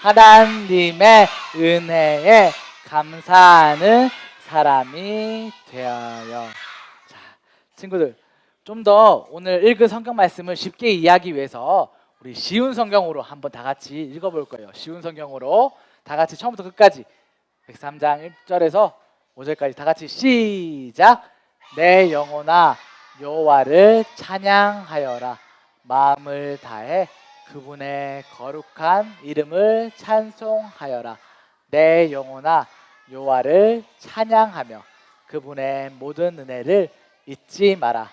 하나님의 은혜에 감사하는 사람이 되어요. 자, 친구들, 좀 더 오늘 읽은 성경 말씀을 쉽게 이해하기 위해서 우리 쉬운 성경으로 한번 다 같이 읽어볼 거예요. 쉬운 성경으로 다 같이 처음부터 끝까지 103장 1절에서 5절까지 다 같이 시작. 내 영혼아 여호와를 찬양하여라. 마음을 다해 그분의 거룩한 이름을 찬송하여라. 내 영혼아 여호와를 찬양하며 그분의 모든 은혜를 잊지 마라.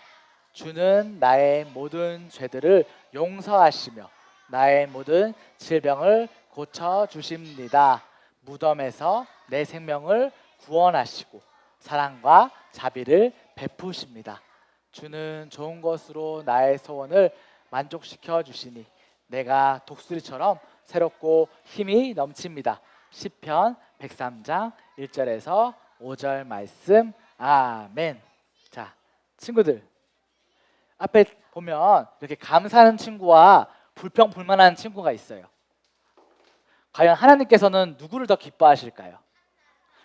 주는 나의 모든 죄들을 용서하시며 나의 모든 질병을 고쳐주십니다. 무덤에서 내 생명을 구원하시고 사랑과 자비를 베푸십니다. 주는 좋은 것으로 나의 소원을 만족시켜 주시니 내가 독수리처럼 새롭고 힘이 넘칩니다. 시편 103장 1절에서 5절 말씀. 아멘. 자, 친구들, 앞에 보면 이렇게 감사하는 친구와 불평불만하는 친구가 있어요. 과연 하나님께서는 누구를 더 기뻐하실까요?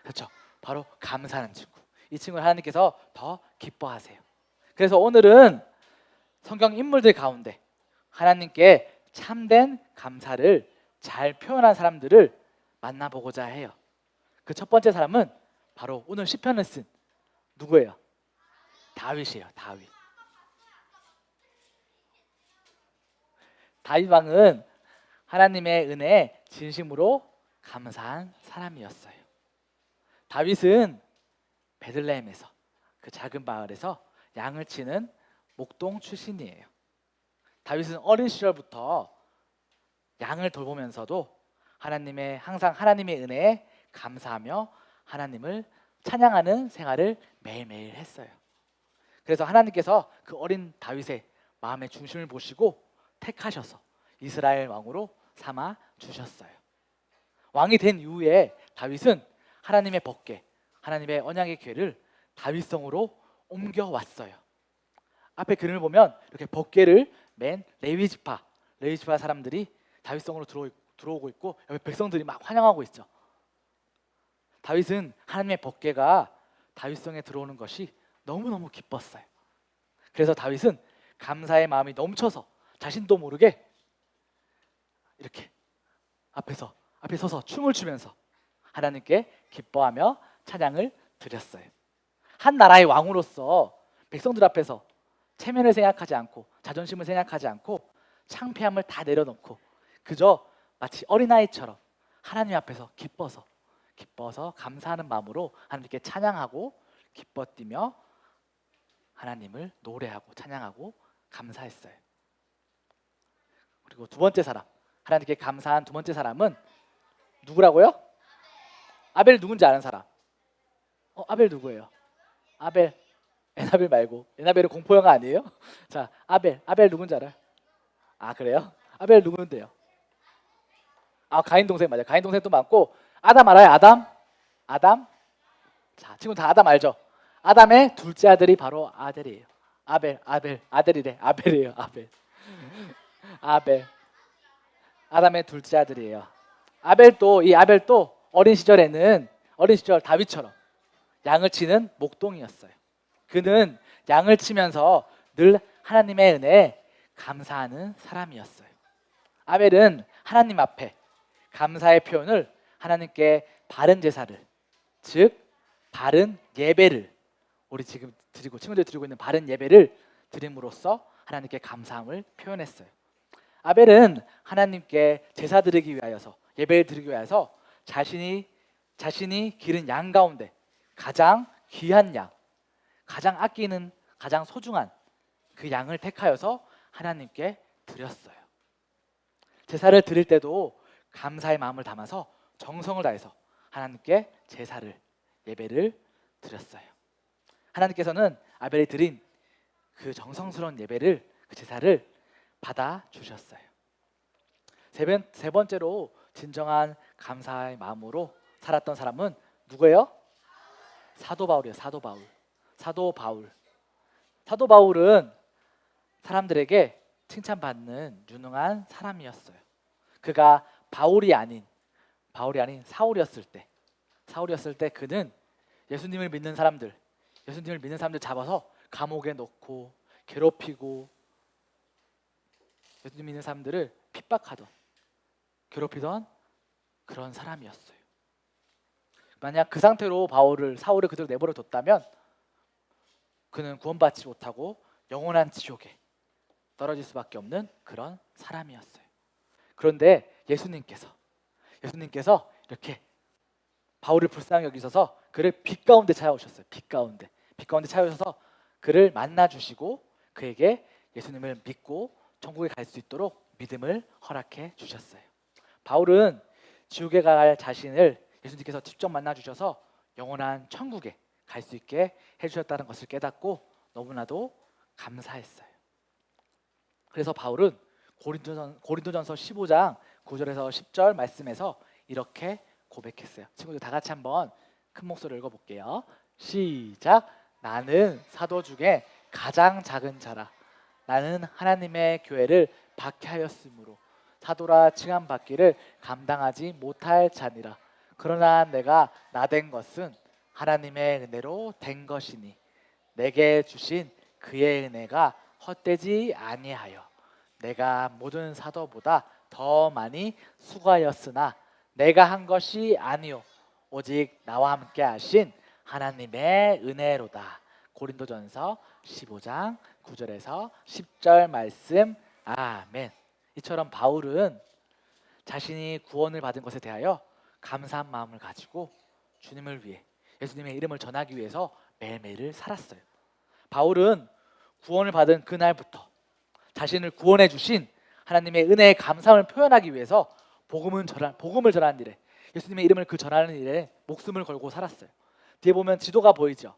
그렇죠, 바로 감사하는 친구. 이 친구를 하나님께서 더 기뻐하세요. 그래서 오늘은 성경 인물들 가운데 하나님께 참된 감사를 잘 표현한 사람들을 만나보고자 해요. 그 첫 번째 사람은 바로 오늘 시편을 쓴 누구예요? 다윗이에요. 다윗 왕은 하나님의 은혜에 진심으로 감사한 사람이었어요. 다윗은 베들레헴에서 그 작은 마을에서 양을 치는 목동 출신이에요. 다윗은 어린 시절부터 양을 돌보면서도 항상 하나님의 은혜에 감사하며 하나님을 찬양하는 생활을 매일매일 했어요. 그래서 하나님께서 그 어린 다윗의 마음의 중심을 보시고 택하셔서 이스라엘 왕으로 삼아 주셨어요. 왕이 된 이후에 다윗은 하나님의 법궤, 하나님의 언약의 궤를 다윗성으로 옮겨왔어요. 앞에 그림을 보면 이렇게 법궤를 맨 레위 지파 사람들이 다윗성으로 들어오고 있고 여기 백성들이 막 환영하고 있죠. 다윗은 하나님의 법궤가 다윗성에 들어오는 것이 너무너무 기뻤어요. 그래서 다윗은 감사의 마음이 넘쳐서 자신도 모르게 이렇게 앞에 서서 춤을 추면서 하나님께 기뻐하며 찬양을 드렸어요. 한 나라의 왕으로서 백성들 앞에서 체면을 생각하지 않고 자존심을 생각하지 않고 창피함을 다 내려놓고 그저 마치 어린아이처럼 하나님 앞에서 기뻐서 감사하는 마음으로 하나님께 찬양하고 기뻐 뛰며 하나님을 노래하고 찬양하고 감사했어요. 그리고 두 번째 사람, 하나님께 감사한 두 번째 사람은 누구라고요? 아벨 누군지 아는 사람? 아벨 누구예요? 아벨, 에나벨 말고. 에나벨은 공포영화 아니에요? 자, 아벨 누군지 알아요? 아, 그래요? 아벨 누군데요? 가인 동생 맞아요. 가인 동생도 많고. 아담 알아요? 아담? 자, 친구 다 아담 알죠? 아담의 둘째 아들이 바로 아델이에요. 아벨이래. 아벨이에요. 아벨. 아담의 둘째 아들이에요. 아벨도 어린 시절 다윗처럼 양을 치는 목동이었어요. 그는 양을 치면서 늘 하나님의 은혜에 감사하는 사람이었어요. 아벨은 하나님 앞에 감사의 표현을 하나님께 바른 제사를, 즉 바른 예배를, 우리 지금 친구들 드리고 있는 바른 예배를 드림으로써 하나님께 감사함을 표현했어요. 아벨은 하나님께 제사 드리기 위하여서, 예배를 드리기 위해서 자신이 기른 양 가운데 가장 귀한 양, 가장 가장 소중한 그 양을 택하여서 하나님께 드렸어요. 제사를 드릴 때도 감사의 마음을 담아서 정성을 다해서 하나님께 제사를, 예배를 드렸어요. 하나님께서는 아벨이 드린 그 정성스러운 예배를, 그 제사를 받아 주셨어요. 세 번째로 진정한 감사의 마음으로 살았던 사람은 누구예요? 사도 바울이에요. 사도 바울. 사도 바울은 사람들에게 칭찬받는 유능한 사람이었어요. 그가 바울이 아닌 사울이었을 때 그는 예수님을 믿는 사람들 잡아서 감옥에 넣고 괴롭히고, 예수님 믿는 사람들을 핍박하던, 괴롭히던 그런 사람이었어요. 만약 그 상태로 사울을 그대로 내버려 뒀다면 그는 구원받지 못하고 영원한 지옥에 떨어질 수밖에 없는 그런 사람이었어요. 그런데 예수님께서 이렇게 바울을 불쌍히 여기셔서 그를 빛 가운데 찾아오셨어요. 빛 가운데 찾아오셔서 그를 만나 주시고 그에게 예수님을 믿고 천국에 갈 수 있도록 믿음을 허락해 주셨어요. 바울은 지옥에 갈 자신을 예수님께서 직접 만나 주셔서 영원한 천국에 갈 수 있게 해주셨다는 것을 깨닫고 너무나도 감사했어요. 그래서 바울은 고린도전서 15장 9절에서 10절 말씀에서 이렇게 고백했어요. 친구들 다 같이 한번 큰 목소리로 읽어볼게요. 시작. 나는 사도 중에 가장 작은 자라. 나는 하나님의 교회를 박해하였으므로 사도라 칭함 받기를 감당하지 못할 자니라. 그러나 내가 나된 것은 하나님의 은혜로 된 것이니 내게 주신 그의 은혜가 헛되지 아니하여 내가 모든 사도보다 더 많이 수고하였으나 내가 한 것이 아니요 오직 나와 함께 하신 하나님의 은혜로다. 고린도전서 15장 9절에서 10절 말씀. 아멘. 이처럼 바울은 자신이 구원을 받은 것에 대하여 감사한 마음을 가지고 주님을 위해, 예수님의 이름을 전하기 위해서 매일매일을 살았어요. 바울은 구원을 받은 그날부터 자신을 구원해 주신 하나님의 은혜의 감사함을 표현하기 위해서 복음을 전하는 일에, 예수님의 이름을 전하는 일에 목숨을 걸고 살았어요. 뒤에 보면 지도가 보이죠.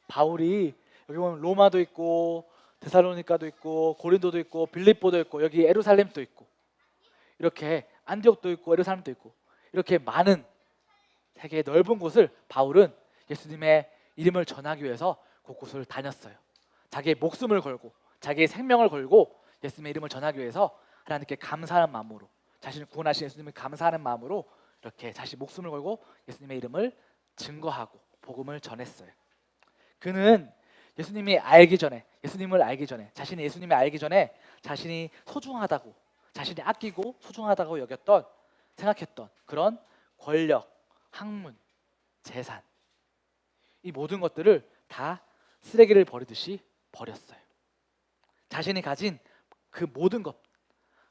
바울이 여기 보면 로마도 있고 데살로니가도 있고 고린도도 있고 빌립보도 있고 여기 예루살렘도 있고 이렇게 안디옥도 있고 예루살렘도 있고 이렇게 많은 세계의 넓은 곳을 바울은 예수님의 이름을 전하기 위해서 곳곳을 다녔어요. 자기의 목숨을 걸고 자기의 생명을 걸고 예수님의 이름을 전하기 위해서 하나님께 감사하는 마음으로, 자신을 구원하신 예수님을 감사하는 마음으로 이렇게 자신 목숨을 걸고 예수님의 이름을 증거하고 복음을 전했어요. 그는 예수님을 알기 전에, 자신이 예수님을 알기 전에 자신이 소중하다고, 자신이 아끼고 소중하다고 생각했던 그런 권력, 학문, 재산, 이 모든 것들을 다 쓰레기를 버리듯이 버렸어요. 자신이 가진 그 모든 것,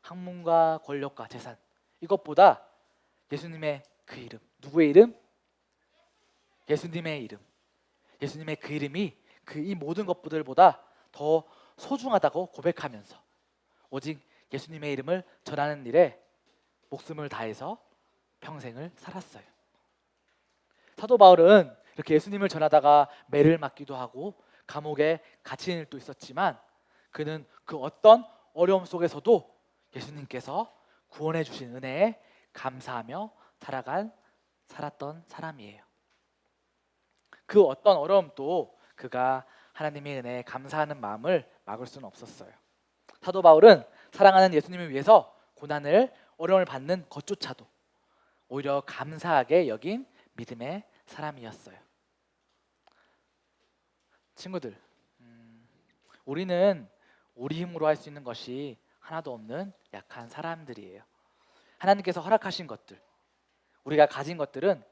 학문과 권력과 재산, 이것보다 예수님의 그 이름, 누구의 이름? 예수님의 이름, 예수님의 그 이름이 이 모든 것들보다 더 소중하다고 고백하면서 오직 예수님의 이름을 전하는 일에 목숨을 다해서 평생을 살았어요. 사도 바울은 이렇게 예수님을 전하다가 매를 맞기도 하고 감옥에 갇힌 일도 있었지만 그는 그 어떤 어려움 속에서도 예수님께서 구원해 주신 은혜에 감사하며 살았던 사람이에요. 그 어떤 어려움도 그가 하나님의 은혜에 감사하는 마음을 막을 수는 없었어요. 사도 바울은 사랑하는 예수님을 위해서 고난을, 어려움을 받는 것조차도 오히려 감사하게 여긴 믿음의 사람이었어요. 친구들, 우리는 우리 힘으로 할 수 있는 것이 하나도 없는 약한 사람들이에요. 하나님께서 허락하신 것들, 우리가 가진 것들은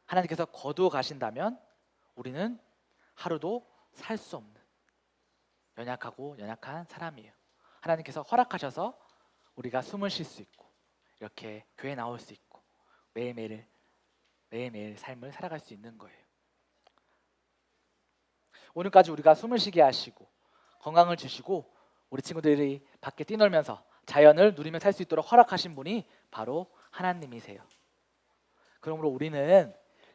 하나님께서 거두어 가신다면 우리는 하루도 살 수 없는 연약한 사람이에요. 하나님께서 허락하셔서 우리가 숨을 쉴 수 있고 이렇게 교회 나올 수 있고 매일매일 삶을 살아갈 수 있는 거예요. 오늘까지 우리가 숨을 쉬게 하시고 건강을 주시고 우리 친구들이 밖에 뛰놀면서 자연을 누리며 살 수 있도록 허락하신 분이 바로 하나님이세요. 그러므로 우리는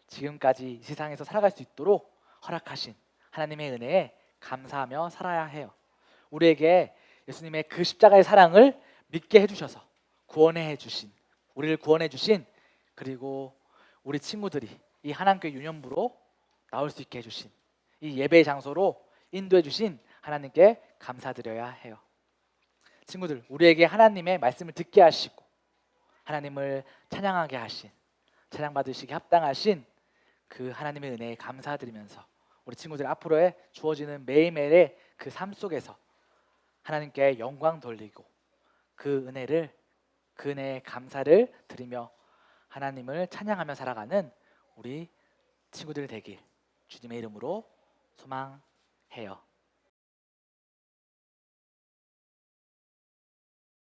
지금까지 이 세상에서 살아갈 수 있도록 허락하신 하나님의 은혜에 감사하며 살아야 해요. 우리에게 예수님의 그 십자가의 사랑을 믿게 해주셔서 구원해 주신, 우리를 구원해 주신, 그리고 우리 친구들이 이 하나님교회 유년부로 나올 수 있게 해주신, 이 예배의 장소로 인도해 주신 하나님께 감사드려야 해요. 친구들, 우리에게 하나님의 말씀을 듣게 하시고 하나님을 찬양하게 하신, 찬양받으시기 합당하신 그 하나님의 은혜에 감사드리면서 우리 친구들 앞으로의 주어지는 매일매일의 그 삶 속에서 하나님께 영광 돌리고 그 은혜에 감사를 드리며 하나님을 찬양하며 살아가는 우리 친구들 되길 주님의 이름으로 소망해요.